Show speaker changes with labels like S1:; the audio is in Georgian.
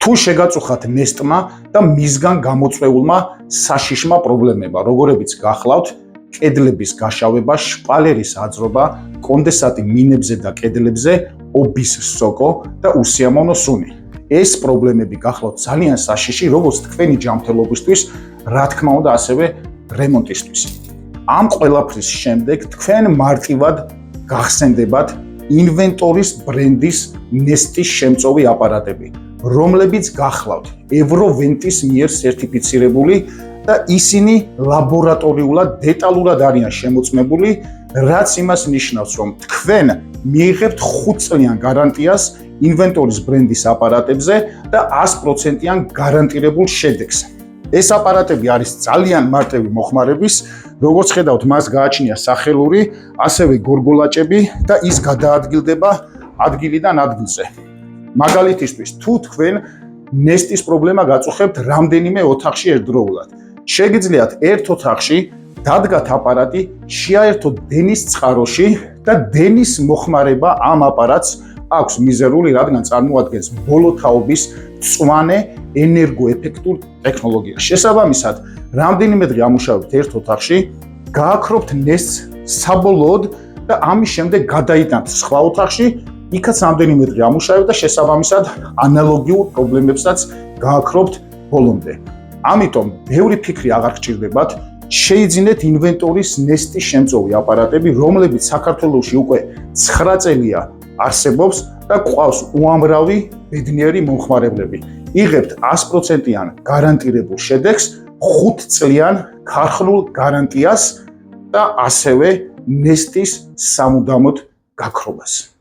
S1: თუ შეგაწუხათ ნესტმა და მისგან გამოწვეულმა საშიშმა პრობლემებმა, როგორებიც გახლავთ კედლების გაშავება, შპალერის აძრობა, კონდენსატი მინებზე და კედლებზე, ობის სოკო და უსიამოვნო სუნი. ეს პრობლემები გახლავთ ძალიან საშიში, როგორც თქვენი ჯანმრთელობისთვის, რა თქმა უნდა, ასევე რემონტისთვის. ამ ყველაფრის შემდეგ თქვენ მარტივად გახსენდებათ ინვენტორის ბრენდის ნესტის შემწოვი აპარატები, რომლებიც გახლავთ ევროვენტის მიერ სერტიფიცირებული და ისინი ლაბორატორიულად დეტალურად არიან შემოწმებული, რაც იმას ნიშნავს, რომ თქვენ მიიღებთ 5 წლიან გარანტიას ინვენტორის ბრენდის აპარატებზე და 100%-იან გარანტირებულ შედეგს. ეს აპარატები არის ძალიან მარტივი მოხმარების, როგორც ხედავთ, მას გააჩნია სახელური, ასევე გორგოლაჭები და ის გადაადგილდება ადგილიდან ადგილზე. მაგალითისთვის, თუ თქვენ ნესტის პრობლემა გაწუხებთ რამდენიმე ოთახში ერთდროულად, შეგიძლიათ ერთ ოთახში დადგათ აპარატი, შეაერთოთ დენის წყაროში და დენის მოხმარება ამ აპარატს აქვს მიზერული, რადგან წარმოადგენს ბოლოთაობის მწვანე ენერგოეფექტურ ტექნოლოგიას. შესაბამისად, რამდენიმე დღე ამუშავებთ ერთ ოთახში, გააქრობთ ნესტს საბოლოოდ და ამის შემდეგ გადაიტანთ სხვა ოთახში, იქაც რამდენიმე დღე ამუშავებთ და შესაბამისად ანალოგიურ პრობლემებსაც გააქრობთ ბოლომდე. ამიტომ ბევრი ფიქრი აღარ გჭირდებათ, შეიძინეთ ინვენტორის ნესტის შემწოვი აპარატები, რომლებიც საქართველოში უკვე 9 წელია არსებობს და ყავს უამრავი ბედნიერი მომხმარებლები. იღებთ 100%-იან გარანტირებულ შედეგს, 5 წლიან ქარხნულ გარანტიას და ასევე ნესტის სამუდამოდ გაქრობას.